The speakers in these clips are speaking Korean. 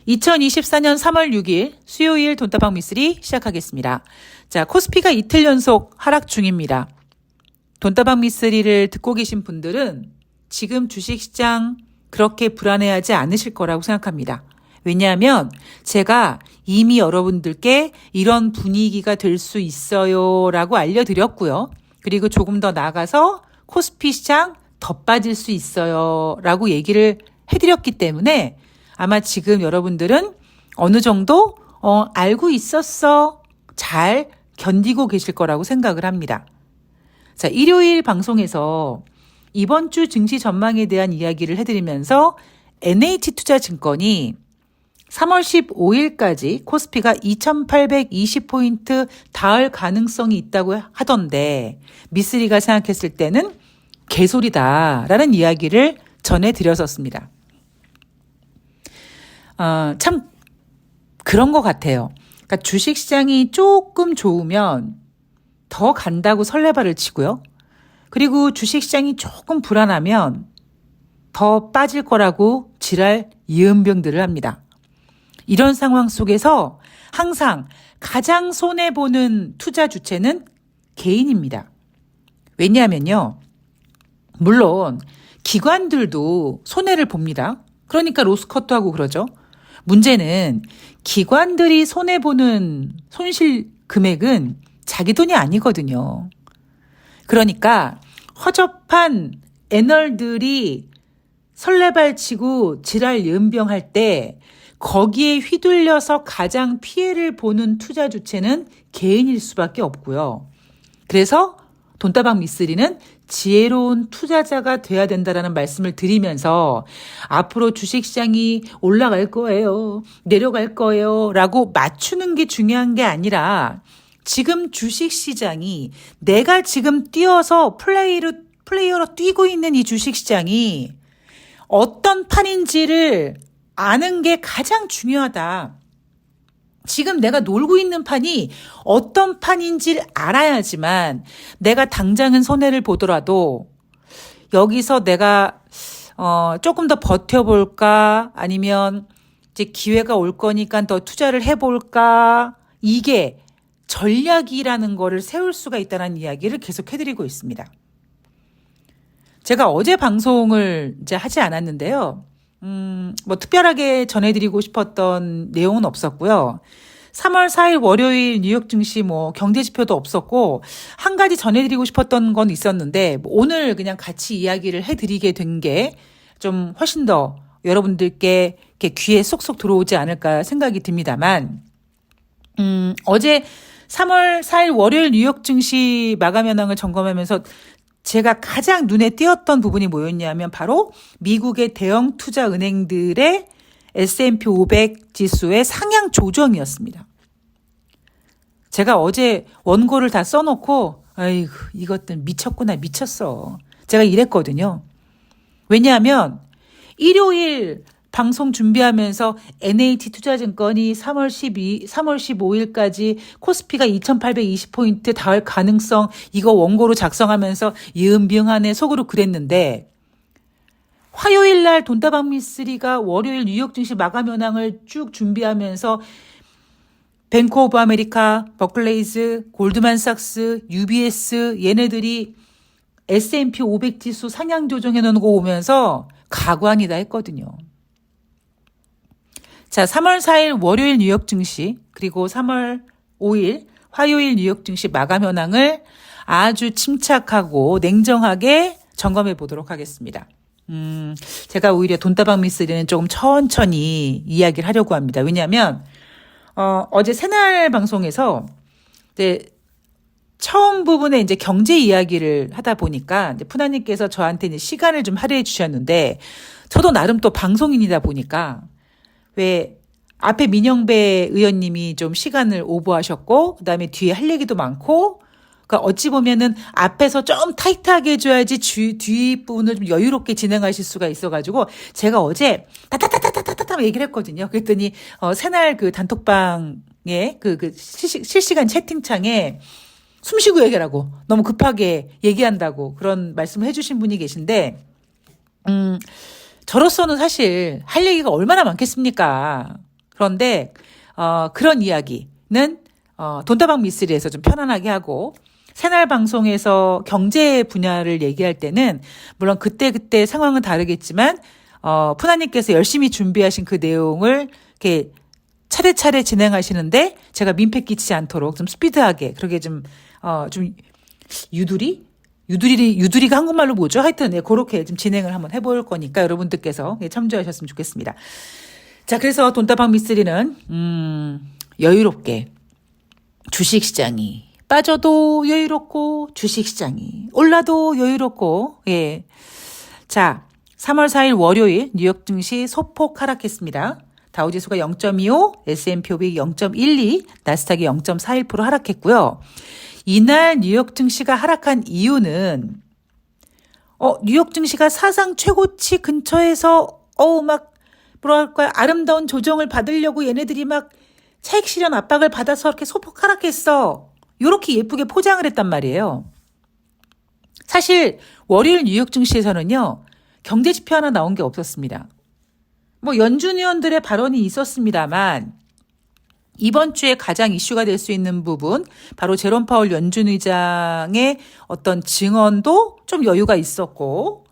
2024년 3월 6일 수요일 돈다방 미쓰리 시작하겠습니다. 자, 코스피가 이틀 연속 하락 중입니다. 돈다방 미쓰리를 듣고 계신 분들은 지금 주식시장 그렇게 불안해하지 않으실 거라고 생각합니다. 왜냐하면 제가 이미 여러분들께 이런 분위기가 될 수 있어요 라고 알려드렸고요. 그리고 조금 더 나아가서 코스피 시장 더 빠질 수 있어요 라고 얘기를 해드렸기 때문에 아마 지금 여러분들은 어느 정도 알고 있었어, 잘 견디고 계실 거라고 생각을 합니다. 자, 일요일 방송에서 이번 주 증시 전망에 대한 이야기를 해드리면서 NH투자증권이 3월 15일까지 코스피가 2820포인트 닿을 가능성이 있다고 하던데 미쓰리가 생각했을 때는 개소리다라는 이야기를 전해드렸었습니다. 참 그런 것 같아요. 그러니까 주식시장이 조금 좋으면 더 간다고 설레발을 치고요. 그리고 주식시장이 조금 불안하면 더 빠질 거라고 지랄 예언병들을 합니다. 이런 상황 속에서 항상 가장 손해보는 투자 주체는 개인입니다. 왜냐하면요. 물론 기관들도 손해를 봅니다. 그러니까 로스커트하고 그러죠. 문제는 기관들이 손해보는 손실 금액은 자기 돈이 아니거든요. 그러니까 허접한 애널들이 설레발치고 지랄 연병할 때 거기에 휘둘려서 가장 피해를 보는 투자 주체는 개인일 수밖에 없고요. 그래서 돈다방 미쓰리는 지혜로운 투자자가 돼야 된다라는 말씀을 드리면서 앞으로 주식시장이 올라갈 거예요, 내려갈 거예요 라고 맞추는 게 중요한 게 아니라 지금 주식시장이 내가 지금 뛰어서 플레이어로 뛰고 있는 이 주식시장이 어떤 판인지를 아는 게 가장 중요하다. 지금 내가 놀고 있는 판이 어떤 판인지를 알아야지만 내가 당장은 손해를 보더라도 여기서 내가 조금 더 버텨볼까 아니면 이제 기회가 올 거니까 더 투자를 해볼까 이게 전략이라는 거를 세울 수가 있다는 이야기를 계속 해드리고 있습니다. 제가 어제 방송을 이제 하지 않았는데요. 뭐 특별하게 전해드리고 싶었던 내용은 없었고요. 3월 4일 월요일 뉴욕 증시 뭐 경제 지표도 없었고 한 가지 전해드리고 싶었던 건 있었는데 오늘 그냥 같이 이야기를 해드리게 된 게 좀 훨씬 더 여러분들께 이렇게 귀에 쏙쏙 들어오지 않을까 생각이 듭니다만 어제 3월 4일 월요일 뉴욕 증시 마감 현황을 점검하면서 제가 가장 눈에 띄었던 부분이 뭐였냐면 바로 미국의 대형 투자 은행들의 S&P 500 지수의 상향 조정이었습니다. 제가 어제 원고를 다 써놓고 아이고 이것들 미쳤구나 미쳤어. 제가 이랬거든요. 왜냐하면 일요일 방송 준비하면서 NH투자증권이 3월 15일까지 코스피가 2820포인트 닿을 가능성 이거 원고로 작성하면서 예은비응하네 속으로 그랬는데 화요일 날 돈다방 미쓰리가 월요일 뉴욕 증시 마감 현황을 쭉 준비하면서 뱅크 오브 아메리카, 버클레이즈, 골드만삭스, UBS 얘네들이 S&P 500 지수 상향 조정해 놓은 거 오면서 가관이다 했거든요. 자, 3월 4일 월요일 뉴욕 증시 그리고 3월 5일 화요일 뉴욕 증시 마감 현황을 아주 침착하고 냉정하게 점검해 보도록 하겠습니다. 제가 오히려 돈다방 미쓰리는 조금 천천히 이야기를 하려고 합니다. 왜냐하면 어제 새날 방송에서 이제 처음 부분에 이제 경제 이야기를 하다 보니까 이제 푸나님께서 저한테 이제 시간을 좀 할애해 주셨는데 저도 나름 또 방송인이다 보니까 왜 앞에 민영배 의원님이 좀 시간을 오버하셨고 그다음에 뒤에 할 얘기도 많고 그러니까 어찌 보면은 앞에서 좀 타이트하게 해줘야지 뒷부분을 좀 여유롭게 진행하실 수가 있어가지고 제가 어제 따따따따따따따 얘기를 했거든요. 그랬더니 새날 그 단톡방에 그 실시간 채팅창에 숨쉬고 얘기하라고 너무 급하게 얘기한다고 그런 말씀을 해주신 분이 계신데 저로서는 사실 할 얘기가 얼마나 많겠습니까? 그런데 그런 이야기는 돈다방 미쓰리에서 좀 편안하게 하고 새날 방송에서 경제 분야를 얘기할 때는 물론 그때그때 상황은 다르겠지만 푸나님께서 열심히 준비하신 그 내용을 이렇게 차례차례 진행하시는데 제가 민폐 끼치지 않도록 좀 스피드하게 그러게 좀 유두리가 한국말로 뭐죠? 하여튼 그렇게 좀 진행을 한번 해볼 거니까 여러분들께서 참조하셨으면 좋겠습니다. 자, 그래서 돈다방 미쓰리는 여유롭게 주식시장이 빠져도 여유롭고 주식시장이 올라도 여유롭고 예. 자, 3월 4일 월요일 뉴욕 증시 소폭 하락했습니다. 다우지수가 0.25, S&P 500이 0.12, 나스닥이 0.41% 하락했고요. 이날 뉴욕 증시가 하락한 이유는 뉴욕 증시가 사상 최고치 근처에서 막 뭐랄까요 아름다운 조정을 받으려고 얘네들이 막 차익 실현 압박을 받아서 이렇게 소폭 하락했어. 이렇게 예쁘게 포장을 했단 말이에요. 사실 월요일 뉴욕 증시에서는요. 경제 지표 하나 나온 게 없었습니다. 연준 의원들의 발언이 있었습니다만 이번 주에 가장 이슈가 될 수 있는 부분 바로 제롬 파월 연준 의장의 어떤 증언도 좀 여유가 있었고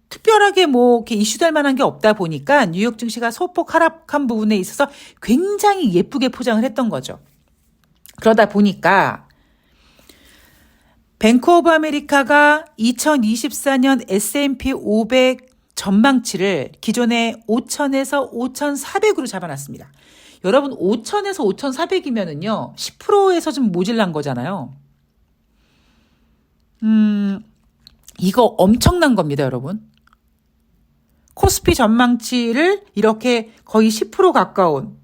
특별하게 이렇게 이슈될 만한 게 없다 보니까 뉴욕 증시가 소폭 하락한 부분에 있어서 굉장히 예쁘게 포장을 했던 거죠. 그러다 보니까 뱅크 오브 아메리카가 2024년 S&P 500 전망치를 기존에 5,000에서 5,400으로 잡아놨습니다. 여러분 5,000에서 5,400이면은요 10%에서 좀 모질란 거잖아요. 이거 엄청난 겁니다, 여러분. 코스피 전망치를 이렇게 거의 10% 가까운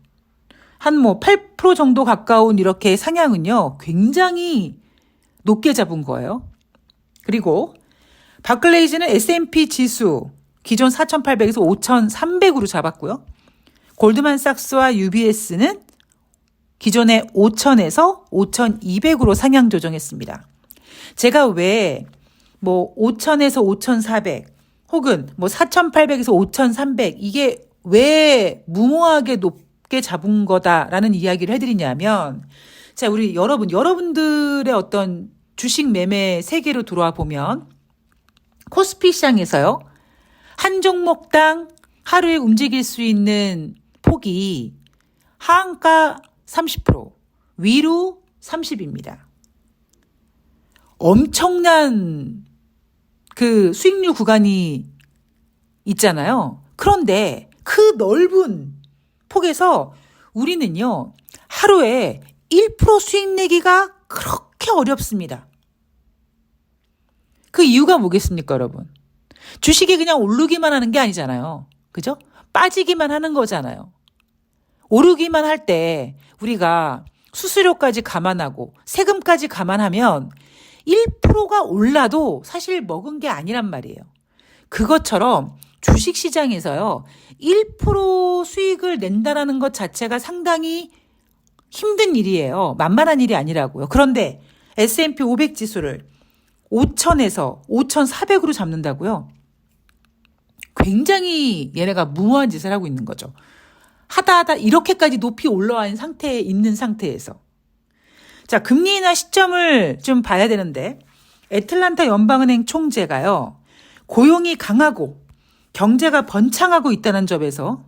한 8% 정도 가까운 이렇게 상향은요 굉장히 높게 잡은 거예요. 그리고 바클레이즈는 S&P 지수 기존 4,800에서 5,300으로 잡았고요. 골드만삭스와 UBS는 기존에 5,000에서 5,200으로 상향 조정했습니다. 제가 왜 5,000에서 5,400 혹은 4,800에서 5,300 이게 왜 무모하게 높게 잡은 거다라는 이야기를 해드리냐면 자, 우리 여러분들의 어떤 주식 매매 세계로 들어와 보면 코스피 시장에서요. 한 종목당 하루에 움직일 수 있는 폭이 하한가 30%, 위로 30입니다. 엄청난 그 수익률 구간이 있잖아요. 그런데 그 넓은 폭에서 우리는요, 하루에 1% 수익 내기가 그렇게 어렵습니다. 그 이유가 뭐겠습니까, 여러분? 주식이 그냥 오르기만 하는 게 아니잖아요. 그죠? 빠지기만 하는 거잖아요. 오르기만 할 때 우리가 수수료까지 감안하고 세금까지 감안하면 1%가 올라도 사실 먹은 게 아니란 말이에요. 그것처럼 주식시장에서요. 1% 수익을 낸다라는 것 자체가 상당히 힘든 일이에요. 만만한 일이 아니라고요. 그런데 S&P 500 지수를 5,000에서 5,400으로 잡는다고요? 굉장히 얘네가 무모한 짓을 하고 있는 거죠. 하다 이렇게까지 높이 올라와 있는 상태에서. 자, 금리 인하 시점을 좀 봐야 되는데 애틀란타 연방은행 총재가요. 고용이 강하고 경제가 번창하고 있다는 점에서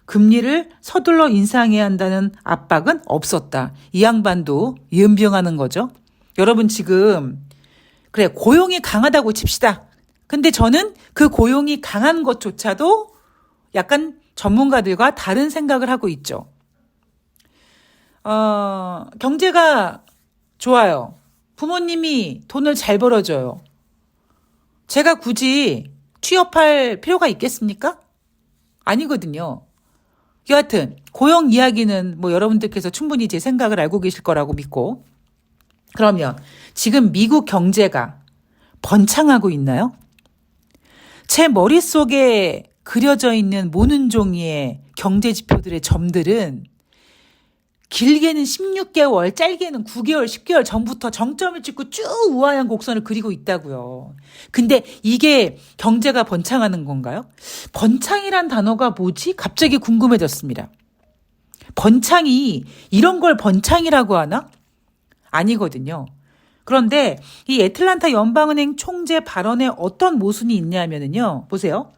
금리를 서둘러 인상해야 한다는 압박은 없었다. 이 양반도 연병하는 거죠. 여러분 지금 그래 고용이 강하다고 칩시다. 근데 저는 그 고용이 강한 것조차도 약간 전문가들과 다른 생각을 하고 있죠. 경제가 좋아요. 부모님이 돈을 잘 벌어줘요. 제가 굳이 취업할 필요가 있겠습니까? 아니거든요. 여하튼 고용 이야기는 여러분들께서 충분히 제 생각을 알고 계실 거라고 믿고 그러면 지금 미국 경제가 번창하고 있나요? 제 머릿속에 그려져 있는 모는 종이의 경제 지표들의 점들은 길게는 16개월, 짧게는 9개월, 10개월 전부터 정점을 찍고 쭉 우아한 곡선을 그리고 있다고요. 근데 이게 경제가 번창하는 건가요? 번창이란 단어가 뭐지? 갑자기 궁금해졌습니다. 번창이 이런 걸 번창이라고 하나? 아니거든요. 그런데 이 애틀란타 연방은행 총재 발언에 어떤 모순이 있냐면요. 보세요.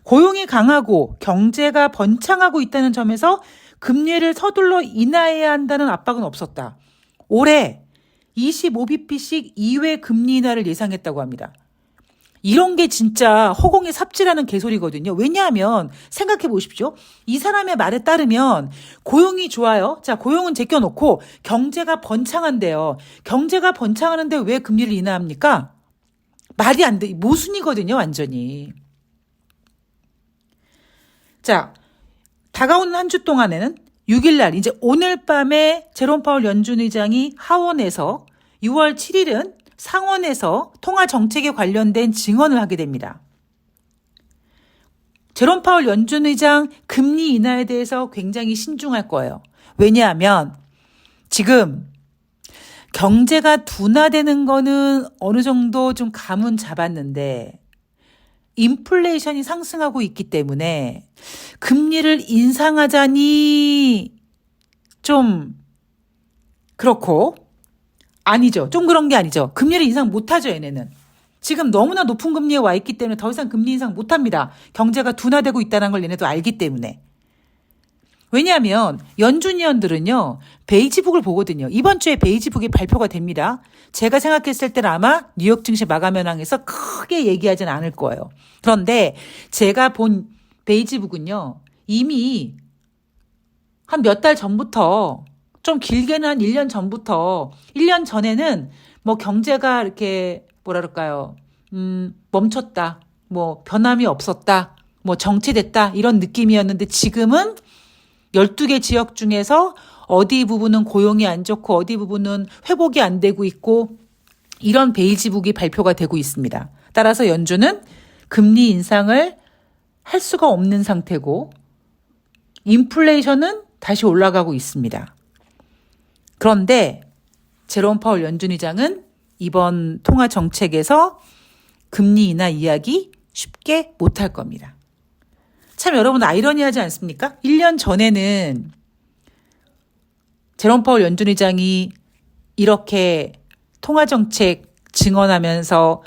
고용이 강하고 경제가 번창하고 있다는 점에서 금리를 서둘러 인하해야 한다는 압박은 없었다. 올해 25bp씩 이외 금리 인하를 예상했다고 합니다. 이런 게 진짜 허공에 삽질하는 개소리거든요. 왜냐하면 생각해 보십시오. 이 사람의 말에 따르면 고용이 좋아요. 자, 고용은 제껴놓고 경제가 번창한대요. 경제가 번창하는데 왜 금리를 인하합니까? 말이 안 돼. 모순이거든요, 완전히. 자, 다가오는 한 주 동안에는 6일날 이제 오늘 밤에 제롬 파월 연준 의장이 하원에서 6월 7일은 상원에서 통화 정책에 관련된 증언을 하게 됩니다. 제롬 파월 연준 의장 금리 인하에 대해서 굉장히 신중할 거예요. 왜냐하면 지금 경제가 둔화되는 거는 어느 정도 좀 감은 잡았는데 인플레이션이 상승하고 있기 때문에 금리를 인상하자니 좀 그렇고 아니죠. 좀 그런 게 아니죠. 금리를 인상 못하죠, 얘네는. 지금 너무나 높은 금리에 와 있기 때문에 더 이상 금리 인상 못합니다. 경제가 둔화되고 있다는 걸 얘네도 알기 때문에. 왜냐하면 연준위원들은요. 베이지북을 보거든요. 이번 주에 베이지북이 발표가 됩니다. 제가 생각했을 때는 아마 뉴욕 증시 마감 현황에서 크게 얘기하진 않을 거예요. 그런데 제가 본 베이지북은요. 이미 한 몇 달 전부터 좀 길게는 한 1년 전부터 1년 전에는 뭐 경제가 이렇게 뭐라 그럴까요? 멈췄다. 뭐 변함이 없었다. 뭐 정체됐다. 이런 느낌이었는데 지금은 12개 지역 중에서 어디 부분은 고용이 안 좋고 어디 부분은 회복이 안 되고 있고 이런 베이지북이 발표가 되고 있습니다. 따라서 연준은 금리 인상을 할 수가 없는 상태고 인플레이션은 다시 올라가고 있습니다. 그런데 제롬 파월 연준 의장은 이번 통화 정책에서 금리 인하 이야기 쉽게 못할 겁니다. 참 여러분 아이러니하지 않습니까? 1년 전에는 제롬 파월 연준 의장이 이렇게 통화 정책 증언하면서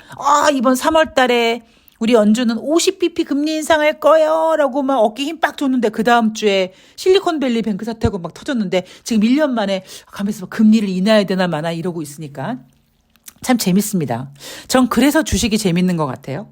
이번 3월 달에 우리 연준은 50bp 금리 인상할 거예요 라고 막 어깨 힘 빡 줬는데 그 다음 주에 실리콘밸리 뱅크 사태고 막 터졌는데 지금 1년 만에 가면서 금리를 인하해야 되나 마나 이러고 있으니까 참 재밌습니다. 전 그래서 주식이 재밌는 것 같아요.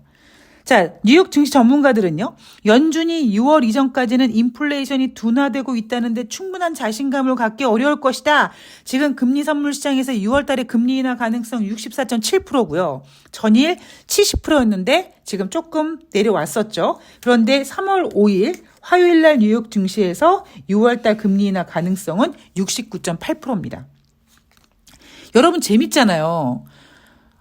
자, 뉴욕 증시 전문가들은요. 연준이 6월 이전까지는 인플레이션이 둔화되고 있다는데 충분한 자신감을 갖기 어려울 것이다. 지금 금리 선물 시장에서 6월 달에 금리 인하 가능성 64.7%고요. 전일 70%였는데 지금 조금 내려왔었죠. 그런데 3월 5일 화요일 날 뉴욕 증시에서 6월 달 금리 인하 가능성은 69.8%입니다. 여러분 재밌잖아요.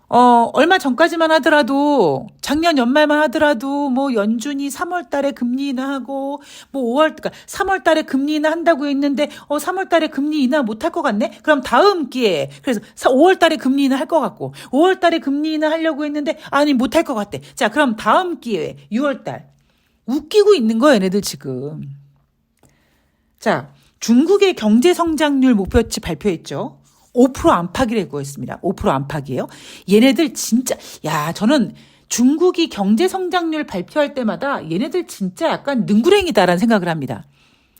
얼마 전까지만 하더라도 작년 연말만 하더라도 뭐 연준이 3월 달에 금리 인하하고 뭐 그러니까 3월 달에 금리 인하 한다고 했는데 3월 달에 금리 인하 못 할 것 같네. 그럼 다음 기회에 그래서 5월 달에 금리 인하 할 것 같고 5월 달에 금리 인하 하려고 했는데 아니 못 할 것 같대. 자, 그럼 다음 기회에 6월 달 웃기고 있는 거예요, 얘네들 지금. 자, 중국의 경제 성장률 목표치 발표했죠. 5% 안팎이라고 했습니다. 5% 안팎이에요. 얘네들 진짜 저는 중국이 경제 성장률 발표할 때마다 얘네들 진짜 약간 능구랭이다라는 생각을 합니다.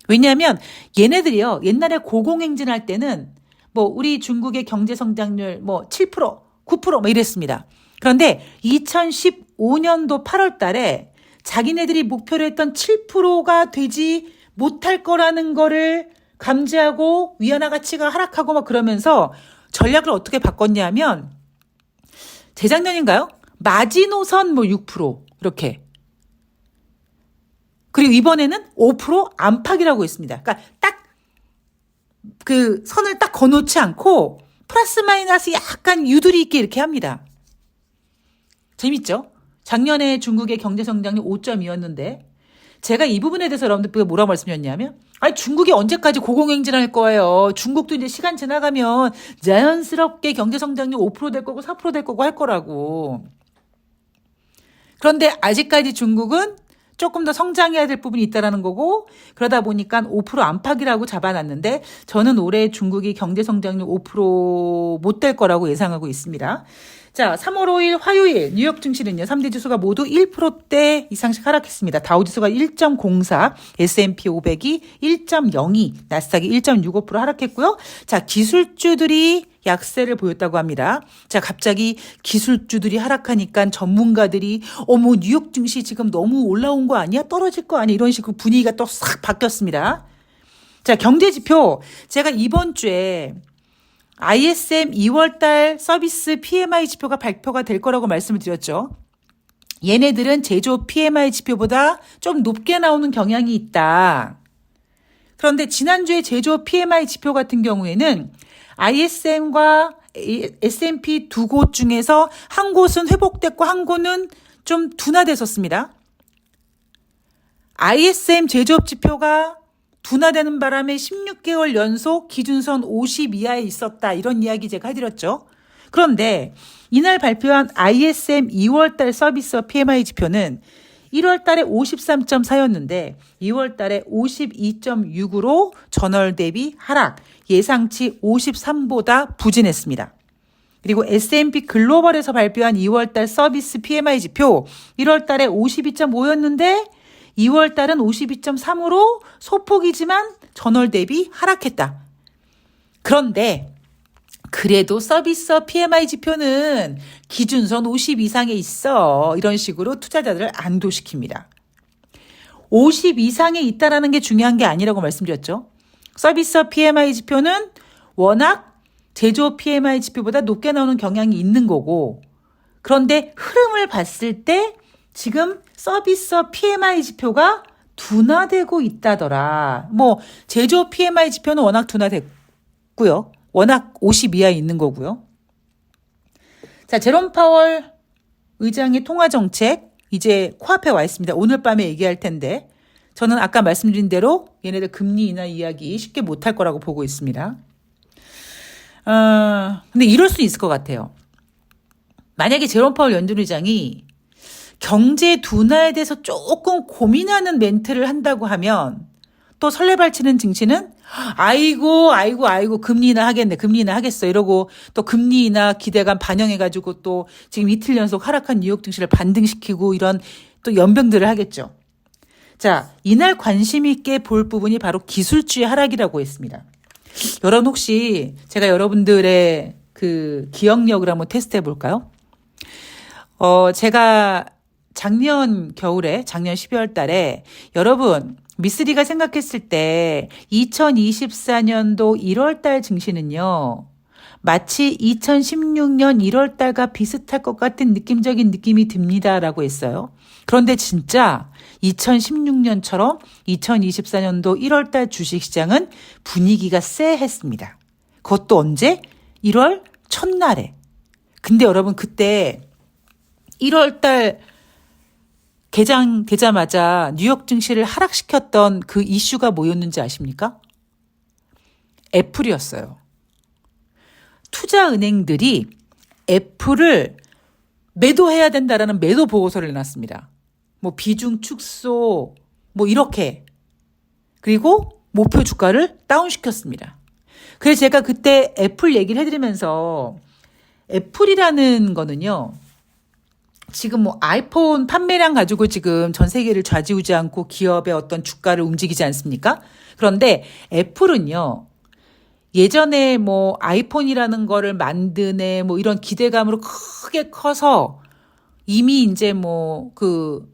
왜냐하면 얘네들이요. 옛날에 고공행진할 때는 뭐 우리 중국의 경제 성장률 뭐 7%, 9% 뭐 이랬습니다. 그런데 2015년도 8월 달에 자기네들이 목표로 했던 7%가 되지 못할 거라는 거를 감지하고 위안화 가치가 하락하고 막 그러면서 전략을 어떻게 바꿨냐면 재작년인가요? 마지노선 뭐 6% 이렇게. 그리고 이번에는 5% 안팎이라고 했습니다. 그러니까 딱 그 선을 딱 거놓지 않고 플러스 마이너스 약간 유두리 있게 이렇게 합니다. 재밌죠? 작년에 중국의 경제 성장률 5.2였는데 제가 이 부분에 대해서 여러분들 뭐라고 말씀드렸냐면, 아니, 중국이 언제까지 고공행진할 거예요. 중국도 이제 시간 지나가면 자연스럽게 경제성장률 5% 될 거고 4% 될 거고 할 거라고. 그런데 아직까지 중국은 조금 더 성장해야 될 부분이 있다라는 거고, 그러다 보니까 5% 안팎이라고 잡아놨는데, 저는 올해 중국이 경제성장률 5% 못 될 거라고 예상하고 있습니다. 자, 3월 5일 화요일 뉴욕 증시는요. 3대 지수가 모두 1%대 이상씩 하락했습니다. 다우지수가 1.04, S&P 500이 1.02, 나스닥이 1.65% 하락했고요. 자, 기술주들이 약세를 보였다고 합니다. 자, 갑자기 기술주들이 하락하니까 전문가들이 어머 뉴욕 증시 지금 너무 올라온 거 아니야? 떨어질 거 아니야? 이런 식으로 분위기가 또 싹 바뀌었습니다. 자, 경제지표 제가 이번 주에 ISM 2월달 서비스 PMI 지표가 발표가 될 거라고 말씀을 드렸죠. 얘네들은 제조업 PMI 지표보다 좀 높게 나오는 경향이 있다. 그런데 지난주에 제조업 PMI 지표 같은 경우에는 ISM과 S&P 두 곳 중에서 한 곳은 회복됐고 한 곳은 좀 둔화됐었습니다. ISM 제조업 지표가 둔화되는 바람에 16개월 연속 기준선 50 이하에 있었다. 이런 이야기 제가 해드렸죠. 그런데 이날 발표한 ISM 2월달 서비스 PMI 지표는 1월달에 53.4였는데 2월달에 52.6으로 전월 대비 하락, 예상치 53보다 부진했습니다. 그리고 S&P 글로벌에서 발표한 2월달 서비스 PMI 지표 1월달에 52.5였는데 2월달은 52.3으로 소폭이지만 전월 대비 하락했다. 그런데 그래도 서비스 PMI 지표는 기준선 50 이상에 있어. 이런 식으로 투자자들을 안도시킵니다. 50 이상에 있다라는 게 중요한 게 아니라고 말씀드렸죠. 서비스 PMI 지표는 워낙 제조업 PMI 지표보다 높게 나오는 경향이 있는 거고, 그런데 흐름을 봤을 때 지금 서비스 PMI 지표가 둔화되고 있다더라. 뭐 제조업 PMI 지표는 워낙 둔화됐고요. 워낙 50 이하에 있는 거고요. 자, 제롬 파월 의장의 통화 정책 이제 코앞에 와 있습니다. 오늘 밤에 얘기할 텐데 저는 아까 말씀드린 대로 얘네들 금리 인하 이야기 쉽게 못할 거라고 보고 있습니다. 근데 이럴 수 있을 것 같아요. 만약에 제롬 파월 연준 의장이 경제 둔화에 대해서 조금 고민하는 멘트를 한다고 하면 또 설레발치는 증시는 아이고 금리 인하 하겠네, 금리 인하 하겠어 이러고 또 금리 인하 기대감 반영해가지고 또 지금 이틀 연속 하락한 뉴욕 증시를 반등시키고 이런 또 연병들을 하겠죠. 자, 이날 관심 있게 볼 부분이 바로 기술주의 하락이라고 했습니다. 여러분 혹시 제가 여러분들의 그 기억력을 한번 테스트 해볼까요? 제가 작년 겨울에, 작년 12월 달에 여러분 미쓰리가 생각했을 때 2024년도 1월 달 증시는요. 마치 2016년 1월 달과 비슷할 것 같은 느낌적인 느낌이 듭니다라고 했어요. 그런데 진짜 2016년처럼 2024년도 1월 달 주식시장은 분위기가 쎄했습니다. 그것도 언제? 1월 첫날에. 근데 여러분 그때 1월 달 개장되자마자 뉴욕 증시를 하락시켰던 그 이슈가 뭐였는지 아십니까? 애플이었어요. 투자은행들이 애플을 매도해야 된다라는 매도 보고서를 내놨습니다. 뭐 비중 축소 뭐 이렇게. 그리고 목표 주가를 다운시켰습니다. 그래서 제가 그때 애플 얘기를 해드리면서 애플이라는 거는요. 지금 뭐 아이폰 판매량 가지고 지금 전 세계를 좌지우지하고 기업의 어떤 주가를 움직이지 않습니까? 그런데 애플은요. 예전에 뭐 아이폰이라는 거를 만드네 뭐 이런 기대감으로 크게 커서 이미 이제 뭐 그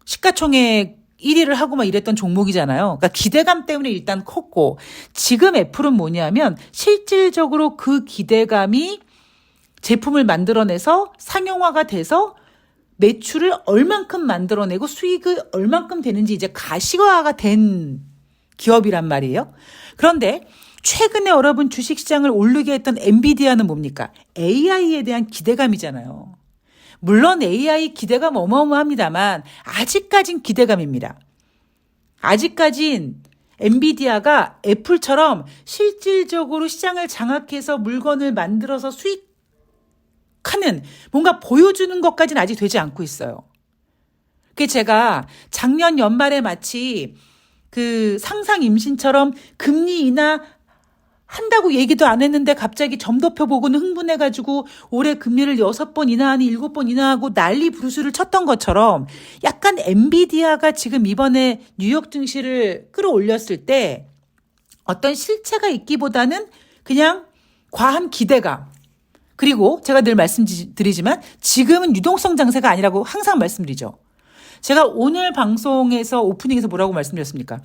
시가총액 1위를 하고 막 이랬던 종목이잖아요. 그러니까 기대감 때문에 일단 컸고 지금 애플은 뭐냐면 실질적으로 그 기대감이 제품을 만들어내서 상용화가 돼서 매출을 얼만큼 만들어내고 수익이 얼만큼 되는지 이제 가시화가 된 기업이란 말이에요. 그런데 최근에 여러분 주식시장을 오르게 했던 엔비디아는 뭡니까? AI에 대한 기대감이잖아요. 물론 AI 기대감 어마어마합니다만 아직까진 기대감입니다. 아직까진 엔비디아가 애플처럼 실질적으로 시장을 장악해서 물건을 만들어서 수익하는 뭔가 보여주는 것까지는 아직 되지 않고 있어요. 그게 제가 작년 연말에 마치 그 상상 임신처럼 금리 인하 한다고 얘기도 안 했는데 갑자기 점도표 보고는 흥분해가지고 올해 금리를 6번 인하하니 7번 인하하고 난리 부르스를 쳤던 것처럼 약간 엔비디아가 지금 이번에 뉴욕 증시를 끌어올렸을 때 어떤 실체가 있기보다는 그냥 과한 기대감. 그리고 제가 늘 말씀드리지만 지금은 유동성 장세가 아니라고 항상 말씀드리죠. 제가 오늘 방송에서 오프닝에서 뭐라고 말씀드렸습니까?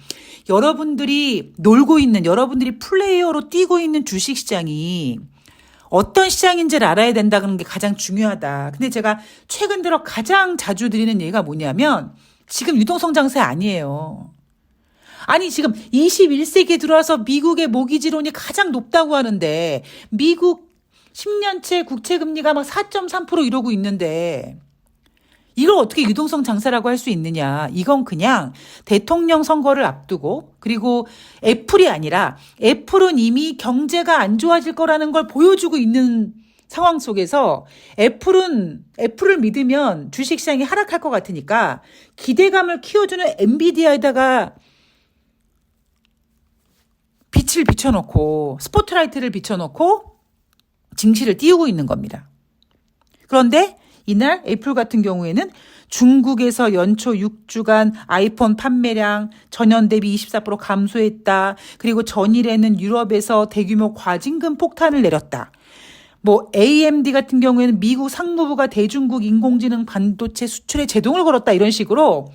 여러분들이 놀고 있는, 여러분들이 플레이어로 뛰고 있는 주식시장이 어떤 시장인지를 알아야 된다는 게 가장 중요하다. 근데 제가 최근 들어 가장 자주 드리는 얘기가 뭐냐면 지금 유동성 장세 아니에요. 아니 지금 21세기에 들어와서 미국의 모기지론이 가장 높다고 하는데 미국 10년째 국채금리가 막 4.3% 이러고 있는데 이걸 어떻게 유동성 장세라고 할 수 있느냐. 이건 그냥 대통령 선거를 앞두고 그리고 애플이 아니라 애플은 이미 경제가 안 좋아질 거라는 걸 보여주고 있는 상황 속에서 애플을 믿으면 주식시장이 하락할 것 같으니까 기대감을 키워주는 엔비디아에다가 빛을 비춰놓고 스포트라이트를 비춰놓고 증시를 띄우고 있는 겁니다. 그런데 이날 애플 같은 경우에는 중국에서 연초 6주간 아이폰 판매량 전년 대비 24% 감소했다. 그리고 전일에는 유럽에서 대규모 과징금 폭탄을 내렸다. 뭐 AMD 같은 경우에는 미국 상무부가 대중국 인공지능 반도체 수출에 제동을 걸었다. 이런 식으로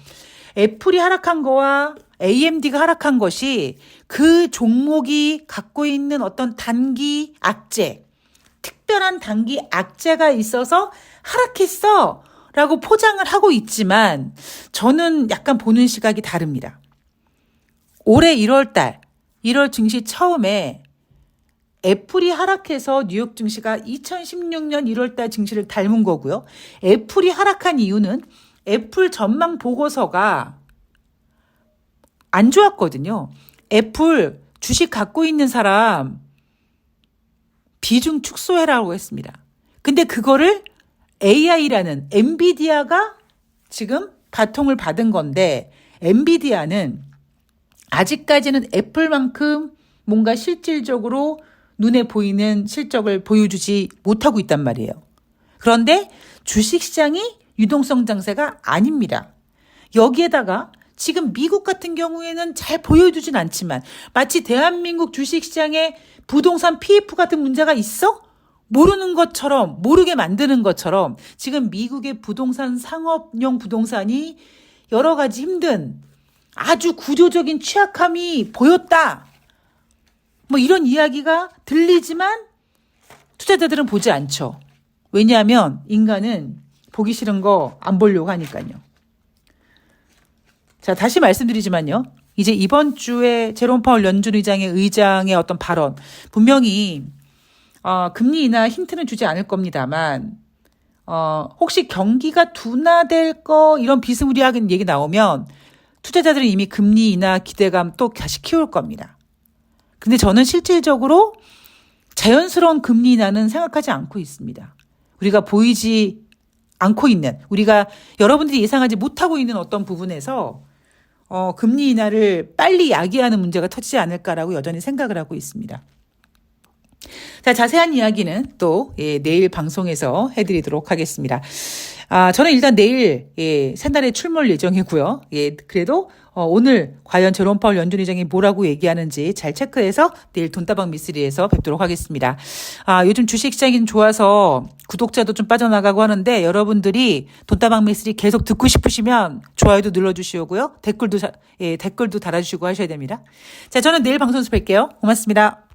애플이 하락한 거와 AMD가 하락한 것이 그 종목이 갖고 있는 어떤 단기 악재, 특별한 단기 악재가 있어서 하락했어 라고 포장을 하고 있지만 저는 약간 보는 시각이 다릅니다. 올해 1월 증시 처음에 애플이 하락해서 뉴욕 증시가 2016년 1월달 증시를 닮은 거고요. 애플이 하락한 이유는 애플 전망 보고서가 안 좋았거든요. 애플 주식 갖고 있는 사람 비중 축소해라고 했습니다. 근데 그거를 AI라는 엔비디아가 지금 바통을 받은 건데 엔비디아는 아직까지는 애플만큼 뭔가 실질적으로 눈에 보이는 실적을 보여주지 못하고 있단 말이에요. 그런데 주식시장이 유동성 장세가 아닙니다. 여기에다가 지금 미국 같은 경우에는 잘 보여주진 않지만 마치 대한민국 주식시장에 부동산 PF 같은 문제가 있어? 모르는 것처럼, 모르게 만드는 것처럼 지금 미국의 부동산 상업용 부동산이 여러 가지 힘든 아주 구조적인 취약함이 보였다. 뭐 이런 이야기가 들리지만 투자자들은 보지 않죠. 왜냐하면 인간은 보기 싫은 거 안 보려고 하니까요. 자, 다시 말씀드리지만요. 이제 이번 주에 제롬 파월 연준 의장의 어떤 발언 분명히 금리 인하 힌트는 주지 않을 겁니다만 혹시 경기가 둔화될 거 이런 비스무리한 얘기 나오면 투자자들은 이미 금리 인하 기대감 또 다시 키울 겁니다. 근데 저는 실질적으로 자연스러운 금리 인하는 생각하지 않고 있습니다. 우리가 보이지 않고 있는 우리가 여러분들이 예상하지 못하고 있는 어떤 부분에서 금리 인하를 빨리 야기하는 문제가 터지지 않을까라고 여전히 생각을 하고 있습니다. 자, 자세한 이야기는 또 내일 방송에서 해드리도록 하겠습니다. 저는 일단 내일 새날에 출몰 예정이고요. 그래도 오늘 과연 제롬 파월 연준 의장이 뭐라고 얘기하는지 잘 체크해서 내일 돈다방 미쓰리에서 뵙도록 하겠습니다. 요즘 주식시장이 좋아서 구독자도 좀 빠져나가고 하는데 여러분들이 돈다방 미쓰리 계속 듣고 싶으시면 좋아요도 눌러주시고요. 댓글도 달아주시고 하셔야 됩니다. 자, 저는 내일 방송에서 뵐게요. 고맙습니다.